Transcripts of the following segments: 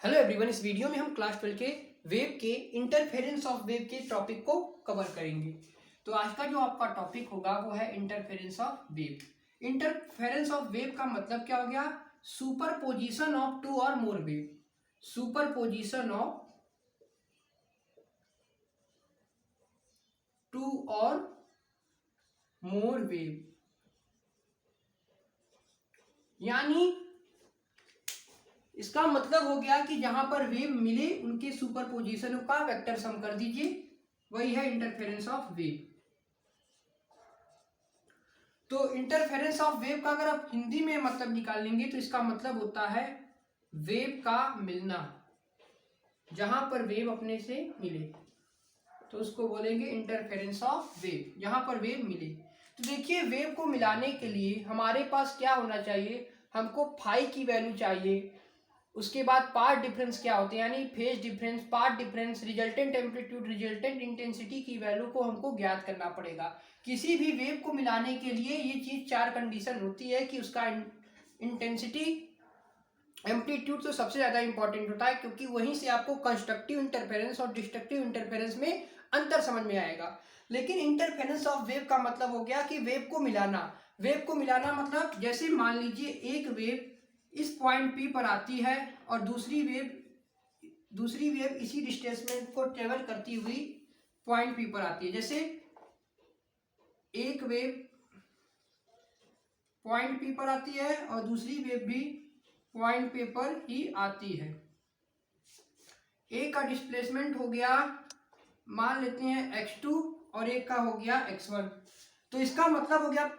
Hello everyone, इस video में हम क्लास 12 के वेव के इंटरफेरेंस ऑफ वेव के टॉपिक को कवर करेंगे। तो आज का जो आपका टॉपिक होगा वो है interference of wave. Interference of wave का मतलब क्या हो गया? सुपरपोजिशन ऑफ टू और मोर वेव। सुपरपोजिशन ऑफ टू और मोर वेव, यानी इसका मतलब हो गया कि जहां पर वेव मिले उनके सुपरपोजिशन का वेक्टर सम कर दीजिए, वही है इंटरफेरेंस ऑफ वेव। तो इंटरफेरेंस ऑफ वेव का अगर आप हिंदी में मतलब निकालेंगे तो इसका मतलब होता है वेव का मिलना। जहां पर वेव अपने से मिले तो उसको बोलेंगे इंटरफेरेंस ऑफ वेव, जहां पर वेव मिले। तो देखिए, वेव को मिलाने के लिए हमारे पास क्या होना चाहिए? हमको फाई की वैल्यू चाहिए। उसके बाद पार्ट डिफरेंस क्या होते हैं, यानी phase difference, path difference, resultant amplitude, resultant intensity की वैल्यू को हमको ज्ञात करना पड़ेगा। किसी भी वेव को मिलाने के लिए ये चीज चार कंडीशन होती है कि उसका इंटेंसिटी, एम्पलीट्यूड तो सबसे ज्यादा इंपॉर्टेंट होता है, क्योंकि वहीं से आपको कंस्ट्रक्टिव इंटरफेरेंस और डिस्ट्रक्टिव इंटरफेरेंस में अंतर समझ में आएगा। लेकिन इंटरफेरेंस ऑफ वेव का मतलब हो गया कि वेव को मिलाना। वेव को मिलाना मतलब जैसे मान लीजिए एक वेव इस पॉइंट पी पर आती है और दूसरी वेव इसी डिस्प्लेसमेंट को ट्रेवल करती हुई पॉइंट पी पर आती है। जैसे एक वेव पॉइंट पी पर आती है और दूसरी वेव भी पॉइंट पे पर ही आती है। एक का डिस्प्लेसमेंट हो गया, मान लेते हैं x2, और एक का हो गया x1। तो इसका मतलब हो गया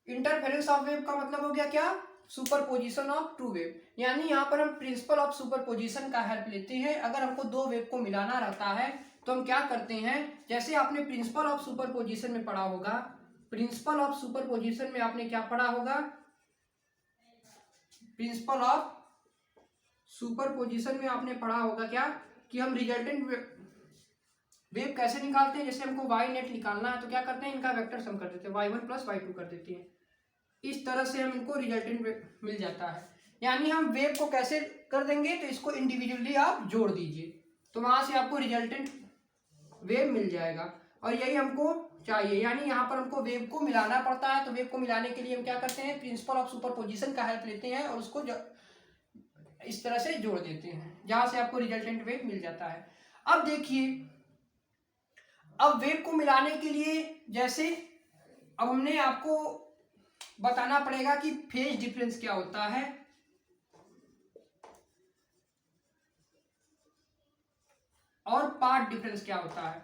इंटरफेरेंस ऑफ वेव का मतलब हो गया क्या? Superposition of two wave. यानी यहाँ पर हम प्रिंसिपल ऑफ सुपरपोजिशन का हेल्प लेते हैं। अगर हमको दो वेव को मिलाना रहता है तो हम क्या करते हैं, जैसे आपने प्रिंसिपल ऑफ सुपरपोजिशन में पढ़ा होगा, प्रिंसिपल ऑफ सुपरपोजिशन में आपने क्या पढ़ा होगा? प्रिंसिपल ऑफ सुपरपोजिशन में आपने पढ़ा होगा क्या कि हम रिजल्टेंट वेव कैसे निकालते हैं। जैसे हमको वाई नेट निकालना है तो क्या करते हैं, इनका वेक्टर सम कर देते हैं, y1 प्लस y2 कर देते हैं। इस तरह से हम इनको रिजल्टेंट मिल जाता है। यानी हम वेव को कैसे कर देंगे, तो इसको इंडिविजुअली आप जोड़ दीजिए तो वहां से आपको रिजल्टेंट वेव मिल जाएगा, और यही हमको चाहिए। यानी यहाँ पर हमको वेव को मिलाना पड़ता है। तो वेव को मिलाने के लिए हम क्या करते हैं, प्रिंसिपल ऑफ सुपरपोजिशन का हेल्प लेते हैं और उसको इस तरह से जोड़ देते हैं, जहां से आपको रिजल्टेंट वेव मिल जाता है। अब देखिए, अब वेव को मिलाने के लिए जैसे अब हमने आपको बताना पड़ेगा कि फेज डिफरेंस क्या होता है और पार्ट डिफरेंस क्या होता है,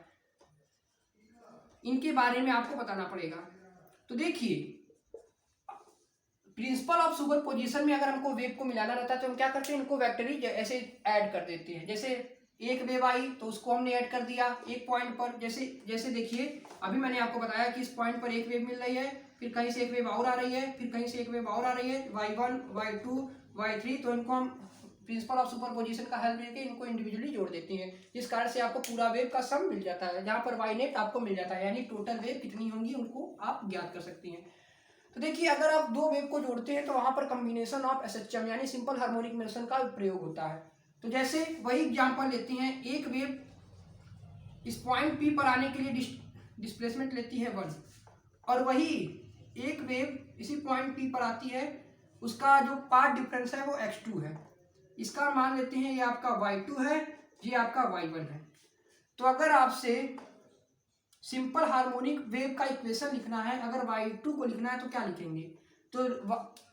इनके बारे में आपको बताना पड़ेगा। तो देखिए, प्रिंसिपल ऑफ सुपरपोजिशन में अगर हमको वेव को मिलाना रहता है तो हम क्या करते हैं, इनको वेक्टरी ऐसे ऐड कर देते हैं। जैसे एक वेव आई तो उसको हमने ऐड कर दिया एक पॉइंट पर। जैसे जैसे देखिए, अभी मैंने आपको बताया कि इस पॉइंट पर एक वेव मिल रही है, फिर कहीं से एक वेव और आ रही है, फिर कहीं से एक वेव और आ रही है, y1, y2, y3। तो इनको हम प्रिंसिपल ऑफ सुपरपोजिशन का हेल्प लेके इनको इंडिविजुअली जोड़ देते हैं, जिस कारण से आपको पूरा वेव का सम मिल जाता है, जहां पर वाई नेट आपको मिल जाता है, यानी टोटल वेव कितनी होंगी उनको आप ज्ञात कर सकती हैं। तो देखिए, अगर आप दो वेव को जोड़ते हैं तो वहां पर कॉम्बिनेशन ऑफ एसएचएम यानी सिंपल हार्मोनिक मोशन का प्रयोग होता है। तो जैसे वही एग्जांपल लेते हैं, एक वेव इस पॉइंट पी पर आने के लिए डिस्प्लेसमेंट लेती है 1, और वही एक वेव इसी पॉइंट पी पर आती है, उसका जो पार्ट डिफरेंस है वो x2 है। इसका मान लेते हैं ये आपका y2 है, ये आपका y1 है। तो अगर आपसे सिंपल हार्मोनिक वेव का इक्वेशन लिखना है, अगर y2 को लिखना है तो क्या लिखेंगे? तो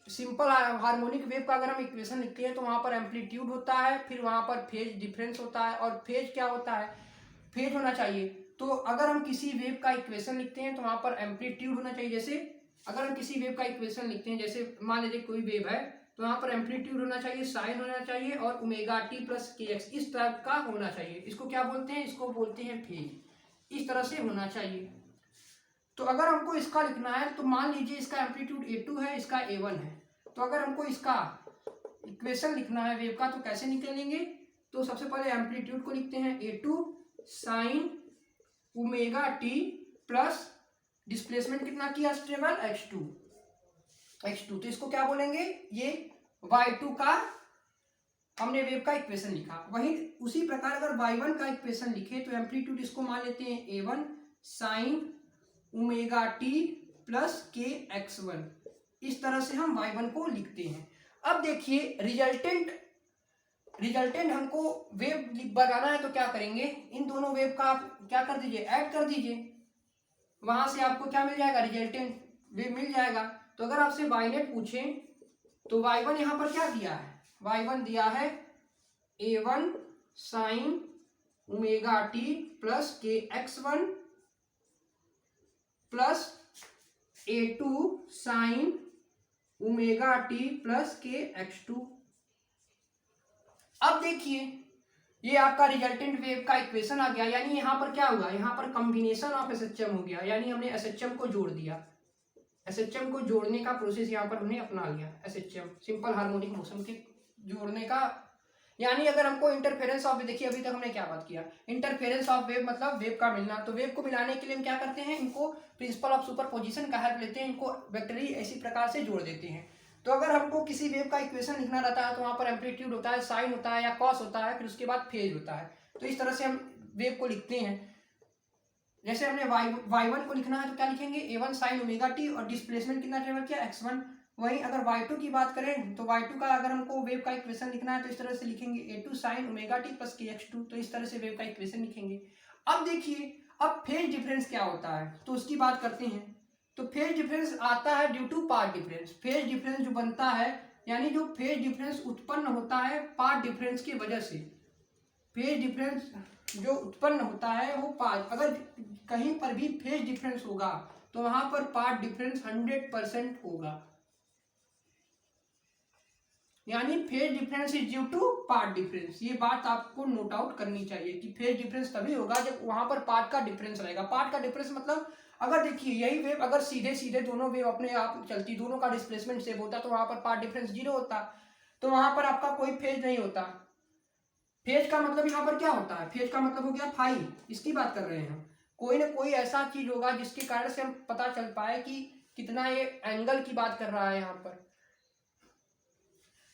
सिंपल हार्मोनिक वेव का अगर हम इक्वेशन लिखते हैं तो वहां पर एम्पलीट्यूड होता है, फिर वहां पर फेज डिफरेंस होता है, और फेज क्या होता है, फेज होना चाहिए। तो अगर हम किसी वेव का इक्वेशन लिखते हैं तो वहां पर एम्पलीट्यूड होना चाहिए। जैसे अगर हम किसी वेव का इक्वेशन लिखते हैं, जैसे मान लीजिए कोई वेव है, तो वहां पर एम्पलीट्यूड होना चाहिए, साइन होना चाहिए, और ओमेगा टी प्लस के एक्स इस टाइप का होना चाहिए। इसको क्या बोलते हैं? इसको बोलते हैं फेज। इस तरह से होना चाहिए। तो अगर हमको इसका लिखना है तो मान लीजिए इसका एम्पलीट्यूड a2 है, इसका a1 है। तो अगर हमको इसका इक्वेशन लिखना है वेव का तो कैसे निकालेंगे? तो सबसे पहले एम्पलीट्यूड को लिखते हैं a2 sine omega T plus displacement कितना किया स्टेबल x2। तो इसको क्या बोलेंगे? ये y2 का हमने वेव का इक्वेशन लिखा। वहीं उसी प्रकार अगर y1 का इक्वेशन लिखे तो एम्पलीट्यूड इसको मान लेते हैं a1 sine omega T plus के x1। इस तरह से हम y1 को लिखते हैं। अब देखिए रिजल्टेंट हमको वेव बनाना है तो क्या करेंगे, इन दोनों वेव का आप क्या कर दीजिए, ऐड कर दीजिए। वहां से आपको क्या मिल जाएगा, रिजल्टेंट वेव मिल जाएगा। तो अगर आपसे y-net पूछे तो y1 यहां पर क्या दिया है, y1 दिया है a1 sine omega T plus के x1 plus a2 sine omega T plus के x2। अब देखिए ये आपका रिजल्टेंट वेव का इक्वेशन आ गया, यानी यहां पर क्या हुआ, यहां पर कॉम्बिनेशन ऑफ एसएचएम हो गया, यानी हमने एसएचएम को जोड़ दिया। एसएचएम को जोड़ने का प्रोसेस यहां पर हमने अपना लिया, एसएचएम सिंपल हार्मोनिक मोशन के जोड़ने का। यानी अगर हमको इंटरफेरेंस ऑफ, देखिए अभी तक हमने क्या बात किया, इंटरफेरेंस ऑफ वेव मतलब वेव का मिलना। तो वेव को मिलाने के लिए हम क्या करते हैं, इनको प्रिंसिपल ऑफ सुपरपोजिशन का हेल्प लेते हैं, इनको वेक्टरी इसी प्रकार से जोड़ देते हैं। तो अगर हमको किसी वेव का इक्वेशन लिखना रहता है तो वहां पर एम्पलीट्यूड होता है, साइन होता है या कॉस होता है, फिर उसके बाद फेज होता है। तो इस तरह से हम वेव को लिखते हैं। जैसे हमने y1 को लिखना है तो क्या लिखेंगे, a1 साइन ओमेगा टी और डिस्प्लेसमेंट कितना ट्रेवल किया, x1। वहीं अगर y2 की बात करें तो y2 का अगर हमको वेव का इक्वेशन लिखना है तो इस तरह से लिखेंगे a2 sine omega T plus के x2। तो इस तरह से वेव का इक्वेशन लिखेंगे। अब देखिए अब फेज डिफरेंस क्या होता है तो उसकी बात करते हैं। तो फेज डिफरेंस आता है due to path difference. Phase difference जो बनता है, यानी जो फेज डिफरेंस उत्पन्न होता है पार्ट डिफरेंस की वजह से, फेज डिफरेंस जो उत्पन्न होता है वो पार्ट, अगर कहीं पर भी फेज डिफरेंस होगा तो वहां पर पार्ट डिफरेंस 100% होगा। यानी phase difference is due to path difference. ये बात आपको नोट आउट करनी चाहिए कि फेज डिफरेंस तभी होगा जब वहां पर पार्ट का डिफरेंस रहेगा। पार्ट का डिफरेंस मतलब अगर देखिए यही वेव अगर सीधे सीधे दोनों वेव अपने आप चलती, दोनों का डिस्प्लेसमेंट सेम होता तो वहां पर पार्ट डिफरेंस 0 होता, तो वहां पर आपका कोई फेज नहीं होता। फेज का मतलब यहाँ पर क्या होता है, फेज का मतलब हो गया फाई, इसकी बात कर रहे हैं हम। कोई ना कोई ऐसा चीज होगा जिसके कारण से हम पता चल पाए कि कितना ये एंगल की बात कर रहा है यहाँ पर।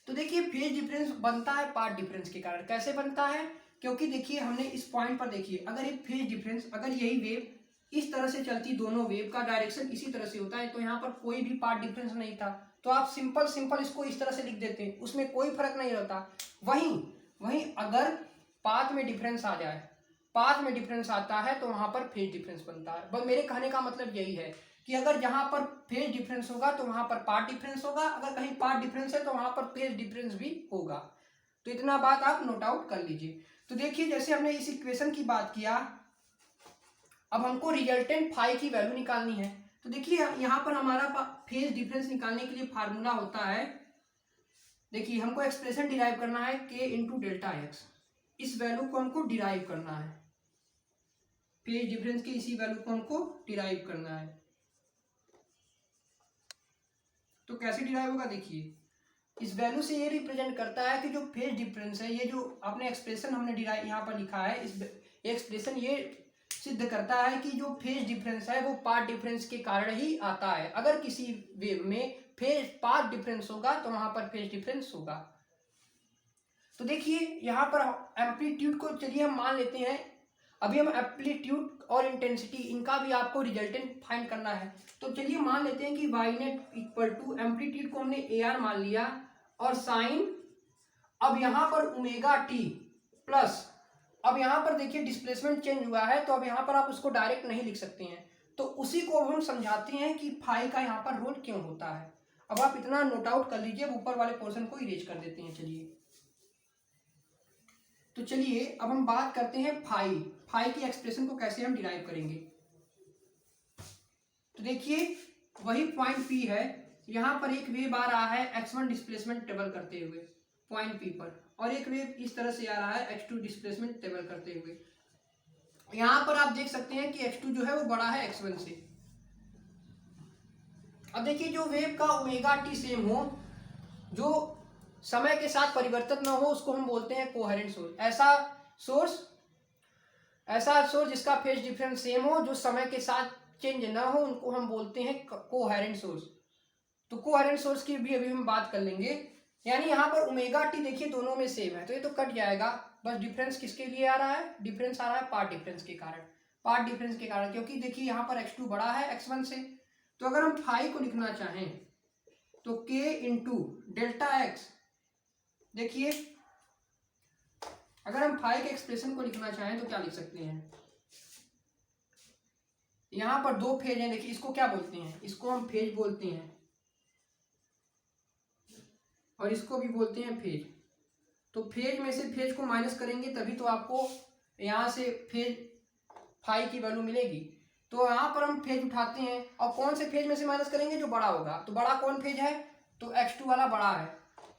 तो देखिए फेज डिफरेंस बनता है पार्ट डिफरेंस के कारण। कैसे बनता है, क्योंकि देखिए हमने इस पॉइंट पर देखिए अगर एक फेज डिफरेंस, अगर यही वेव इस तरह से चलती, दोनों वेव का डायरेक्शन इसी तरह से होता है तो यहाँ पर कोई भी पार्ट डिफरेंस नहीं था, तो आप सिंपल इसको इस तरह से लिख देते हैं, उसमें कोई फर्क नहीं रहता। वहीं अगर पाथ में डिफरेंस आ जाए, पाथ में डिफरेंस आता है तो वहां पर फेज डिफरेंस बनता है। बस मेरे कहने का मतलब यही है कि अगर जहां पर फेज डिफरेंस होगा तो वहां पर पार्ट डिफरेंस होगा, अगर कहीं पार्ट डिफरेंस है तो वहां पर फेज डिफरेंस भी होगा। तो इतना बात आप नोट आउट कर लीजिए। तो देखिए जैसे हमने इस इक्वेशन की बात किया, अब हमको रिजल्टेंट फाई की वैल्यू निकालनी है। तो देखिए यहाँ पर हमारा फेज डिफरेंस निकालने के लिए फार्मूला होता है, देखिए हमको एक्सप्रेशन डिराइव करना है k इंटू डेल्टा एक्स। इस वैल्यू को हमको डिराइव करना है, फेज डिफरेंस की इसी वैल्यू को हमको डिराइव करना है। तो कैसे डिराइव होगा, देखिए इस वैल्यू से ये रिप्रेजेंट करता है कि जो फेज डिफरेंस है, ये जो आपने एक्सप्रेशन हमने डिराइव यहाँ पर लिखा है, इस एक्सप्रेशन ये सिद्ध करता है कि जो फेज डिफरेंस है वो पार्ट डिफरेंस के कारण ही आता है। अगर किसी वेव में फेज पार्ट डिफरेंस होगा तो वहां पर फेज डिफरेंस होगा। तो देखिए यहाँ पर एम्पलीट्यूड को चलिए हम मान लेते हैं। अभी हम एम्पलीट्यूड और इंटेंसिटी इनका भी आपको रिजल्टेंट फाइंड करना है। तो चलिए मान लेते हैं कि y-net इक्वल टू एम्पलीट्यूड को हमने AR मान लिया और साइन, अब यहाँ पर ओमेगा टी प्लस, अब यहाँ पर देखिए डिस्प्लेसमेंट चेंज हुआ है तो अब यहाँ पर आप उसको डायरेक्ट नहीं लिख सकते हैं, तो उसी को हम समझाते हैं कि फाई का यहाँ पर रोल क्यों होता है। अब आप इतना नोट आउट कर लीजिए, ऊपर वाले पोर्शन को इरेज कर देते हैं। चलिए तो चलिए अब हम बात करते हैं फाई की एक्सप्रेशन को कैसे हम डिराइव करेंगे। तो देखिए वही पॉइंट P है, यहाँ पर एक वेव आ रहा है x1 डिस्प्लेसमेंट ट्रेवल करते हुए पॉइंट P पर, और एक वेव इस तरह से आ रहा है x2 डिस्प्लेसमेंट ट्रेवल करते हुए। यहाँ पर आप देख सकते हैं कि x2 जो है वो बड़ा है x1 से। अब देखिए जो वेव का ओमेगा टी सेम हो, जो समय के साथ परिवर्तित न हो, उसको हम बोलते हैं कोहेरेंट सोर्स। ऐसा सोर्स जिसका फेज डिफरेंस सेम हो, जो समय के साथ चेंज ना हो, उनको हम बोलते हैं कोहेरेंट सोर्स। तो कोहेरेंट सोर्स की भी अभी हम बात कर लेंगे। यानी यहाँ पर ओमेगा टी देखिए दोनों में सेम है, तो ये तो कट जाएगा। बस डिफरेंस किसके लिए आ रहा है, डिफरेंस आ रहा है पार्ट डिफरेंस के कारण, पार्ट डिफरेंस के कारण, क्योंकि देखिए यहाँ पर x2 बड़ा है x1 से। तो अगर हम फाई को लिखना चाहें तो k इंटू डेल्टा एक्स, देखिए अगर हम फाई के एक्सप्रेशन को लिखना चाहें तो क्या लिख सकते हैं, यहाँ पर दो फेज हैं, देखिए इसको क्या बोलते हैं, इसको हम फेज बोलते हैं और इसको भी बोलते हैं फेज। तो फेज में से फेज को माइनस करेंगे तभी तो आपको यहाँ से फेज फाई की वैल्यू मिलेगी। तो यहाँ पर हम फेज उठाते हैं और कौन से फेज में से माइनस करेंगे, जो बड़ा होगा। तो बड़ा कौन फेज है, तो x2 वाला बड़ा है,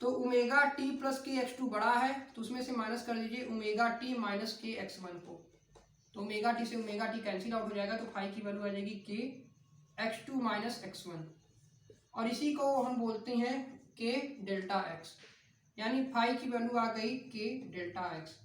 तो ओमेगा टी प्लस के x2 बड़ा है, तो उसमें से माइनस कर दीजिए ओमेगा टी माइनस के x1 को। तो ओमेगा टी से ओमेगा टी कैंसिल आउट हो जाएगा, तो फाई की वैल्यू आ जाएगी के x2 माइनस x1, और इसी को हम बोलते हैं के डेल्टा एक्स, यानी फाई की वैल्यू आ गई के डेल्टा एक्स।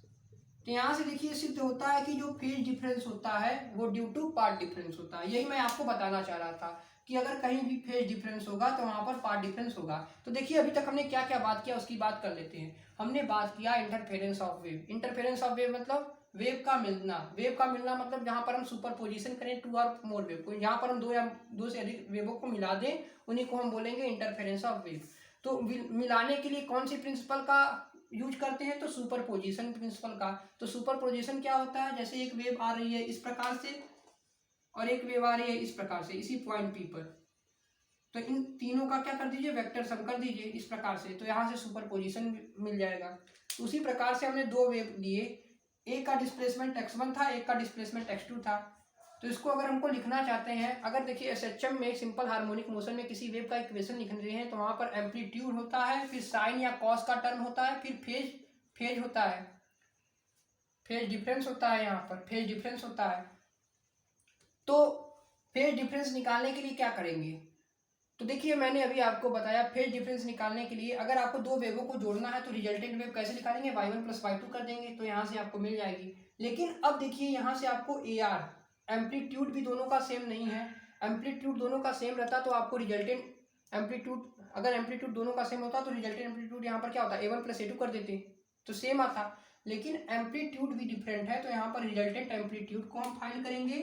तो यहाँ से देखिए सिद्ध होता है कि जो फेज डिफरेंस होता है वो ड्यू टू पार्ट डिफरेंस होता है। यही मैं आपको बताना चाह रहा था कि अगर कहीं भी फेज डिफरेंस होगा तो वहाँ पर पार्ट डिफरेंस होगा। तो देखिए अभी तक हमने क्या क्या बात किया उसकी बात कर लेते हैं। हमने बात किया interference of wave. Interference of wave मतलब वेव का मिलना। वेव का मिलना मतलब जहाँ पर हम सुपरपोजिशन करें टू और मोर वेव को, यहाँ पर हम दो या दो से अधिक वेवों को मिला दें, उन्हीं को हम बोलेंगे इंटरफेरेंस ऑफ वेव। तो मिलाने के लिए कौन सी प्रिंसिपल का यूज करते हैं, तो सुपरपोजिशन प्रिंसिपल का। तो सुपरपोजिशन क्या होता है, जैसे एक वेव आ रही है इस प्रकार से और एक वेव आ रही है इस प्रकार से इसी पॉइंट पी पर, तो इन तीनों का क्या कर दीजिए, वेक्टर सम कर दीजिए इस प्रकार से, तो यहाँ से सुपरपोजिशन मिल जाएगा। तो उसी प्रकार से हमने दो वेव लिए, एक का डिस्प्लेसमेंट x1 था, एक का डिस्प्लेसमेंट x2 था। तो इसको अगर हमको लिखना चाहते हैं, अगर देखिए एसएचएम में सिंपल हार्मोनिक मोशन में किसी वेव का इक्वेशन लिख रहे हैं तो वहाँ पर एम्पलीट्यूड होता है, फिर साइन या कॉस का टर्म होता है, फिर फेज होता है, फेज डिफरेंस होता है, यहाँ पर फेज डिफरेंस होता है। तो फेज डिफरेंस निकालने के लिए क्या करेंगे, तो देखिए मैंने अभी आपको बताया फेज डिफरेंस निकालने के लिए अगर आपको दो वेवों को जोड़ना है तो रिजल्टेंट वेव कैसे निकालेंगे, y1 प्लस y2 कर देंगे, तो यहाँ से आपको मिल जाएगी। लेकिन अब देखिए यहाँ से आपको AR एम्पलीट्यूड भी दोनों का सेम नहीं है। एम्पलीट्यूड दोनों का सेम रहता तो आपको रिजल्टेंट एम्पलीट्यूड, अगर एम्पलीट्यूड दोनों का सेम होता तो रिजल्टेंट एम्पलीट्यूड यहाँ पर क्या होता, A1 प्लस A2 कर देते तो सेम आता। लेकिन एम्पलीट्यूड भी डिफरेंट है, तो यहाँ पर रिजल्टेंट एम्पलीट्यूड को हम फाइंड करेंगे।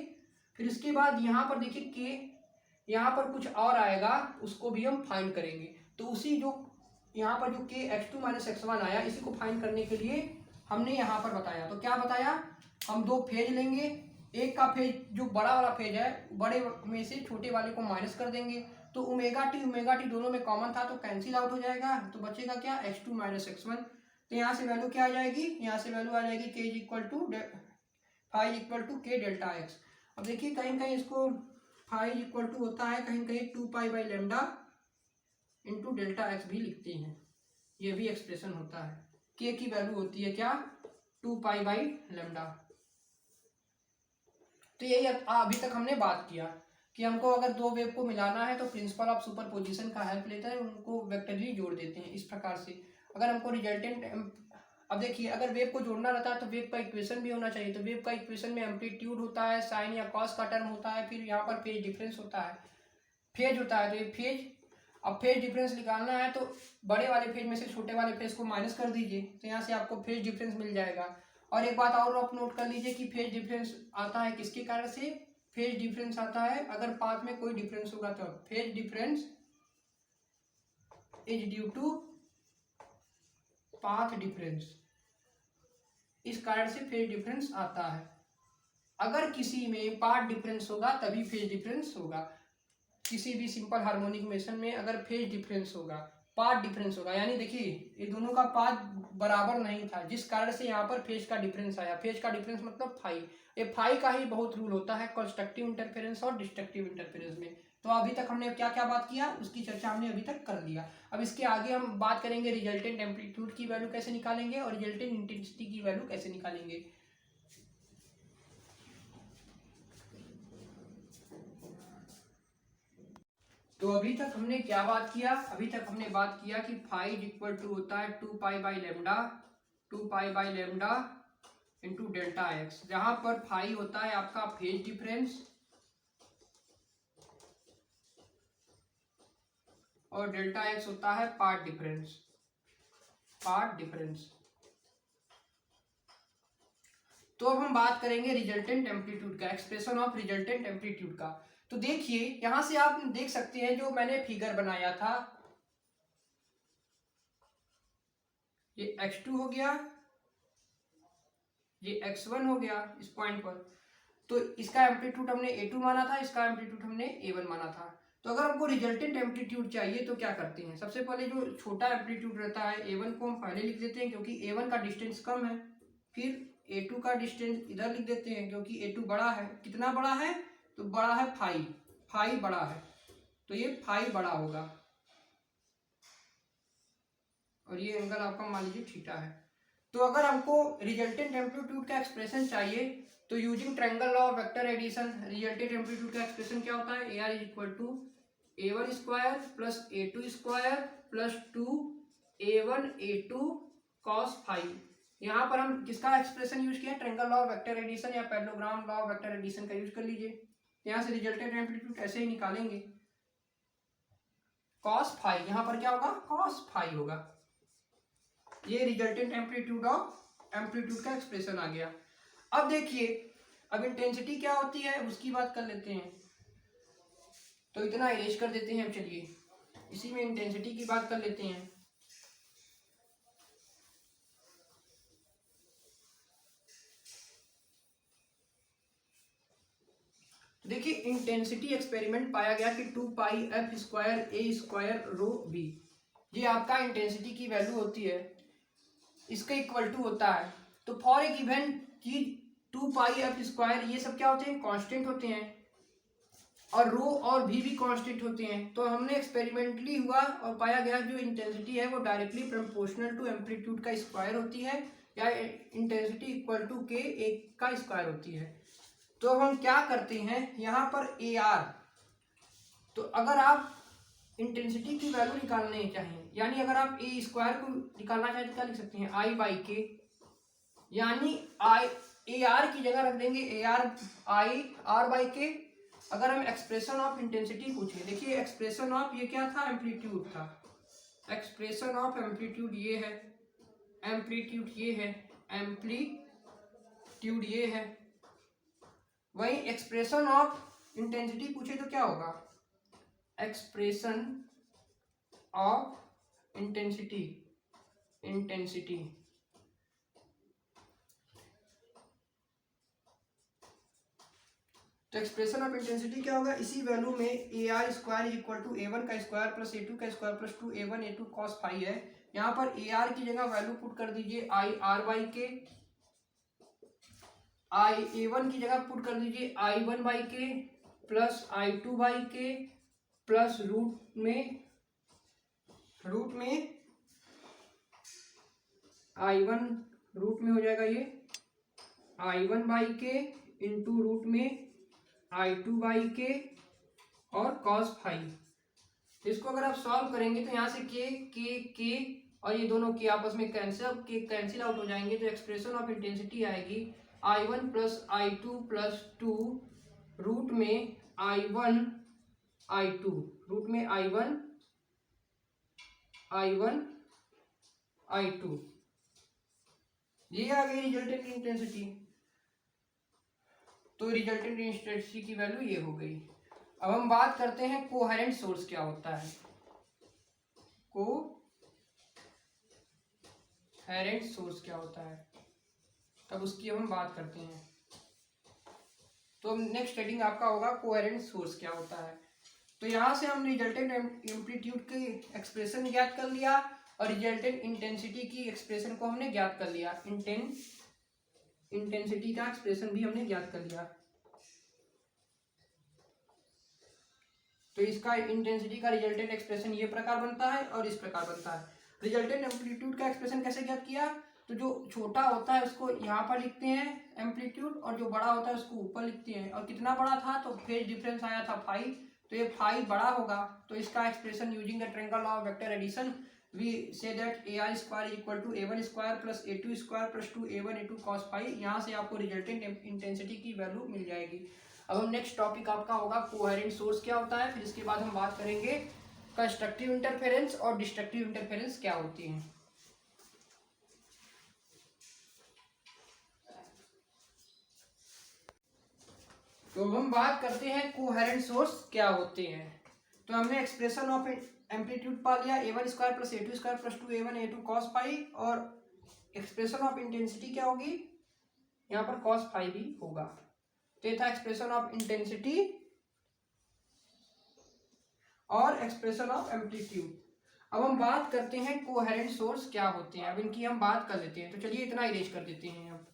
फिर इसके बाद यहाँ पर देखिए के, यहाँ पर कुछ और आएगा उसको भी हम फाइंड करेंगे। तो उसी जो यहाँ पर जो के x2 माइनस x1 आया, इसी को फाइंड करने के लिए हमने यहाँ पर बताया। तो क्या बताया, हम दो फेज लेंगे, एक का फेज जो बड़ा वाला फेज है बड़े में से छोटे वाले को माइनस कर देंगे, तो ओमेगा टी दोनों में कॉमन था तो कैंसिल आउट हो जाएगा, तो बचेगा क्या x2 माइनस x1। तो यहाँ से वैल्यू क्या आ जाएगी, यहाँ से वैल्यू आ जाएगी के equal to five equal to के डेल्टा एक्स। अब देखिए कहीं कहीं इसको फाइव इक्वल टू होता है, कहीं कहीं 2π/λ इंटू डेल्टा एक्स भी लिखते हैं, ये भी एक्सप्रेशन होता है। के की वैल्यू होती है क्या, 2π/λ। तो यही अभी तक हमने बात किया कि हमको अगर दो वेव को मिलाना है तो प्रिंसिपल ऑफ सुपरपोजिशन का हेल्प लेते हैं, उनको वेक्टरली जोड़ देते हैं इस प्रकार से। अगर हमको रिजल्टेंट, अब देखिए अगर वेव को जोड़ना रहता है तो वेव का इक्वेशन भी होना चाहिए। तो वेव का इक्वेशन में एम्पलीट्यूड होता है, साइन या कॉस का टर्म होता है, फिर यहाँ पर फेज डिफरेंस होता है, फेज होता है। तो ये फेज, अब फेज डिफरेंस निकालना है तो बड़े वाले फेज में से छोटे वाले फेज को माइनस कर दीजिए, तो यहाँ से आपको फेज डिफरेंस मिल जाएगा। और एक बात और आप नोट कर लीजिए कि फेज डिफरेंस आता है किसके कारण से, फेज डिफरेंस आता है अगर पाथ में कोई डिफरेंस होगा तो। Phase difference is due to path difference, इस कारण से फेज डिफरेंस आता है। अगर किसी में पाथ डिफरेंस होगा तभी फेज डिफरेंस होगा। किसी भी सिंपल हार्मोनिक मोशन में अगर फेज डिफरेंस होगा, पाथ डिफरेंस होगा, यानी देखिए ये दोनों का पाथ बराबर नहीं था जिस कारण से यहाँ पर फेज का डिफरेंस आया। फेज का डिफरेंस मतलब फाई, ये फाई का ही बहुत रूल होता है कंस्ट्रक्टिव इंटरफेरेंस और डिस्ट्रक्टिव इंटरफेरेंस में। तो अभी तक हमने क्या क्या बात किया उसकी चर्चा हमने अभी तक कर लिया। अब इसके आगे हम बात करेंगे रिजल्टेंट एम्पलीट्यूड की वैल्यू कैसे निकालेंगे और रिजल्टेंट इंटेंसिटी की वैल्यू कैसे निकालेंगे। तो अभी तक हमने क्या बात किया, अभी तक हमने बात किया कि फाइव इक्वल टू होता है 2π/λ इंटू डेल्टा एक्स, जहां पर फाइव होता है आपका फेज डिफरेंस और डेल्टा एक्स होता है पार्ट डिफरेंस। Path difference. तो अब हम बात करेंगे रिजल्टेंट एम्पलीट्यूड का, एक्सप्रेशन ऑफ रिजल्टेंट एम्पलीट्यूड का। तो देखिए यहां से आप देख सकते हैं जो मैंने फिगर बनाया था, ये x2 हो गया, ये x1 हो गया इस पॉइंट पर। तो इसका एम्पलीट्यूड हमने a2 माना था, इसका एम्पलीट्यूड हमने a1 माना था। तो अगर हमको रिजल्टेंट एम्पलीट्यूड चाहिए तो क्या करते हैं, सबसे पहले जो छोटा एम्पलीट्यूड रहता है a1 को हम पहले लिख देते हैं क्योंकि a1 का डिस्टेंस कम है, फिर a2 का डिस्टेंस इधर लिख देते हैं क्योंकि a2 बड़ा है। कितना बड़ा है, तो बड़ा है 5, 5 बड़ा है, तो ये 5 बड़ा होगा, और ये एंगल आपका मान लीजिए थीटा है। तो अगर हमको रिजल्टेंट एम्पलीट्यूड का एक्सप्रेशन चाहिए तो using triangle law of vector addition resultant amplitude का एक्सप्रेशन क्या होता है, AR is equal to A1 square plus A2 square plus 2A1 A2 cos five. यहाँ पर हम किसका एक्सप्रेशन यूज किया, triangle law of vector addition या parallelogram law of vector addition का यूज कर लीजिए। यहाँ से रिजल्टेंट एम्पलीट्यूड ऐसे ही निकालेंगे, cos फाइव, यहाँ पर क्या होगा, cos फाइव होगा। ये रिजल्टेंट एम्पलीट्यूड का एक्सप्रेशन आ गया। अब देखिए अब इंटेंसिटी क्या होती है उसकी बात कर लेते हैं। तो इतना इरेज कर देते हैं हम, चलिए इसी में इंटेंसिटी की बात कर लेते हैं। तो देखिए इंटेंसिटी एक्सपेरिमेंट पाया गया कि 2 पाई एफ स्क्वायर ए स्क्वायर रो बी, ये आपका इंटेंसिटी की वैल्यू होती है, इसका इक्वल टू होता है। तो फॉर ए गिवन चीज 2 पाई एफ स्क्वायर ये सब क्या होते हैं, कांस्टेंट होते हैं, और रो और भी कांस्टेंट होते हैं। तो हमने एक्सपेरिमेंटली हुआ और पाया गया जो इंटेंसिटी है वो डायरेक्टली प्रोपोर्शनल टू एम्पलीट्यूड का स्क्वायर होती है, या इंटेंसिटी इक्वल टू के एक का स्क्वायर होती है। तो अब हम क्या करते हैं यहाँ पर AR, तो अगर आप इंटेंसिटी की वैल्यू निकालने चाहिए, यानी अगर आप ए स्क्वायर को निकालना चाहें तो क्या लिख सकते हैं, I बाई के, यानी AR की जगह रख देंगे AR बाई के। अगर हम एक्सप्रेशन ऑफ इंटेंसिटी पूछे, देखिए एक्सप्रेशन ऑफ ये क्या था, एम्पलीट्यूड था, एक्सप्रेशन ऑफ एम्पलीट्यूड ये है, एम्पलीट्यूड ये है, एम्पलीट्यूड ये है। वही एक्सप्रेशन ऑफ इंटेंसिटी पूछे तो क्या होगा, एक्सप्रेशन ऑफ इंटेंसिटी, तो एक्सप्रेशन ऑफ इंटेंसिटी क्या होगा, इसी वैल्यू में AR square equal to A1 का स्क्वायर प्लस A2 का square plus 2A1 A2 cos five है। यहाँ पर AR की जगह वैल्यू पुट कर दीजिए IR बाई के, A1 की जगह पुट कर दीजिए I1 बाई के प्लस I2 बाई के प्लस रूट में I1 रूट में हो जाएगा ये I1 बाई के इंटू रूट में I2 बाई के और cos फाइव। इसको अगर आप सॉल्व करेंगे तो यहाँ से के और ये दोनों के आपस में कैंसिल आउट हो जाएंगे। तो एक्सप्रेशन ऑफ इंटेंसिटी आएगी I1 plus I2 plus 2 root में I1 I2, रूट में I1 I2, ये आ गई रिजल्टेंट इंटेंसिटी। तो रिजल्टेंट इंटेंसिटी की वैल्यू ये हो गई। अब हम बात करते हैं कोहेरेंट सोर्स क्या होता है, कोहेरेंट सोर्स क्या होता है, तब उसकी हम बात करते हैं। तो नेक्स्ट हेडिंग आपका होगा कोहेरेंट सोर्स क्या होता है। तो यहाँ से हम रिजल्टेंट एम्पलीट्यूड के एक्सप्रेशन ज्ञात कर लिया और रिजल्टेंट इंटेंसिटी की एक्सप्रेशन को हमने ज्ञात कर लिया, इंटेंसिटी का एक्सप्रेशन भी हमने ज्ञात कर लिया। तो इसका इंटेंसिटी का रिजल्टेंट एक्सप्रेशन ये प्रकार बनता है और इस प्रकार बनता है। रिजल्टेंट एम्पलीट्यूड का एक्सप्रेशन कैसे ज्ञात किया, तो जो छोटा होता है उसको यहाँ पर लिखते हैं एम्पलीट्यूड, और जो बड़ा होता है उसको ऊपर लिखते हैं। और कितना बड़ा था, तो फेज डिफरेंस आया था 5, तो ये 5 बड़ा होगा। तो इसका expression using the triangle law of vector addition we say that AR square equal to A1 square plus A2 square plus 2A1 A2 cos five. यहाँ से आपको रिजल्टेंट इंटेंसिटी की वैल्यू मिल जाएगी। अब हम नेक्स्ट टॉपिक आपका होगा कोहेरेंट सोर्स क्या होता है, फिर इसके बाद हम बात करेंगे कंस्ट्रक्टिव इंटरफेरेंस और डिस्ट्रक्टिव इंटरफेरेंस क्या होती है। तो हम बात करते हैं कोहेरेंट सोर्स क्या होते हैं। तो हमने एक्सप्रेशन ऑफ एम्पलीट्यूड पा लिया, a1 square plus a2 square plus 2a1 a2 cos pi, और एक्सप्रेशन ऑफ इंटेंसिटी क्या होगी, यहाँ पर कॉस फाई भी होगा। तो ये था एक्सप्रेशन ऑफ इंटेंसिटी और एक्सप्रेशन ऑफ एम्पलीट्यूड। अब हम बात करते हैं कोहेरेंट सोर्स क्या होते हैं। अब इनकी हम बात कर लेते हैं। तो चलिए इतना इरेज कर देते हैं अब।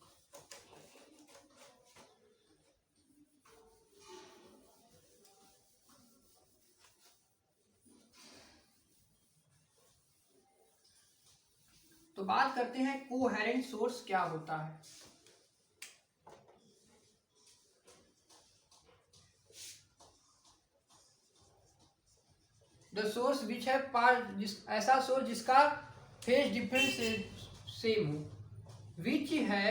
तो बात करते हैं कोहेरेंट सोर्स क्या होता है। द सोर्स विच है ऐसा सोर्स जिसका फेज डिफरेंस सेम हो, विच है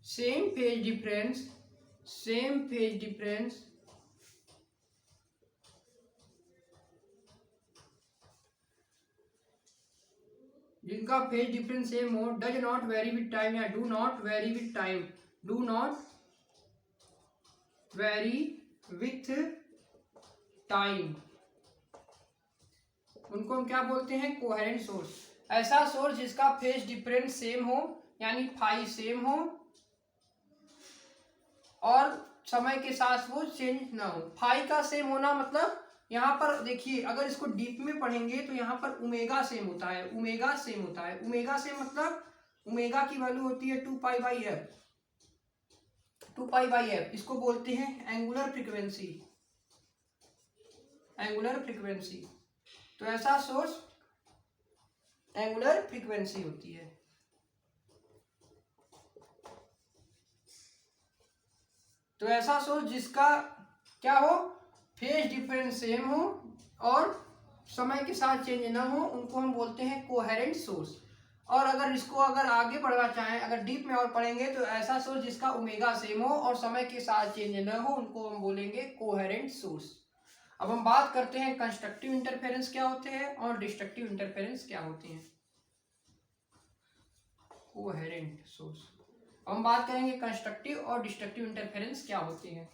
सेम फेज डिफरेंस जिनका फेज डिफरेंस सेम हो, does not vary with time या do not vary with time, उनको हम क्या बोलते हैं, कोहेरेंट सोर्स। ऐसा सोर्स जिसका फेज डिफरेंस सेम हो, यानी फाई सेम हो, और समय के साथ वो चेंज ना हो। फाई का सेम होना मतलब यहाँ पर देखिए, अगर इसको डीप में पढ़ेंगे तो यहाँ पर ओमेगा सेम होता है। ओमेगा सेम मतलब ओमेगा की वैल्यू होती है 2 पाई बाई एफ। इसको बोलते हैं एंगुलर फ्रीक्वेंसी। तो ऐसा सोर्स एंगुलर फ्रीक्वेंसी होती है। तो ऐसा सोर्स जिसका क्या हो, फेज डिफरेंस सेम हो और समय के साथ चेंज ना हो, उनको हम बोलते हैं कोहेरेंट सोर्स। और अगर आगे बढ़ना चाहें, अगर डीप में और पढ़ेंगे, तो ऐसा सोर्स जिसका ओमेगा सेम हो और समय के साथ चेंज ना हो, उनको हम बोलेंगे कोहेरेंट सोर्स। अब हम बात करते हैं कंस्ट्रक्टिव इंटरफेरेंस क्या होते हैं और डिस्ट्रक्टिव इंटरफेरेंस क्या होते हैं। कोहेरेंट सोर्स, हम बात करेंगे कंस्ट्रक्टिव और डिस्ट्रक्टिव इंटरफेरेंस क्या होते हैं।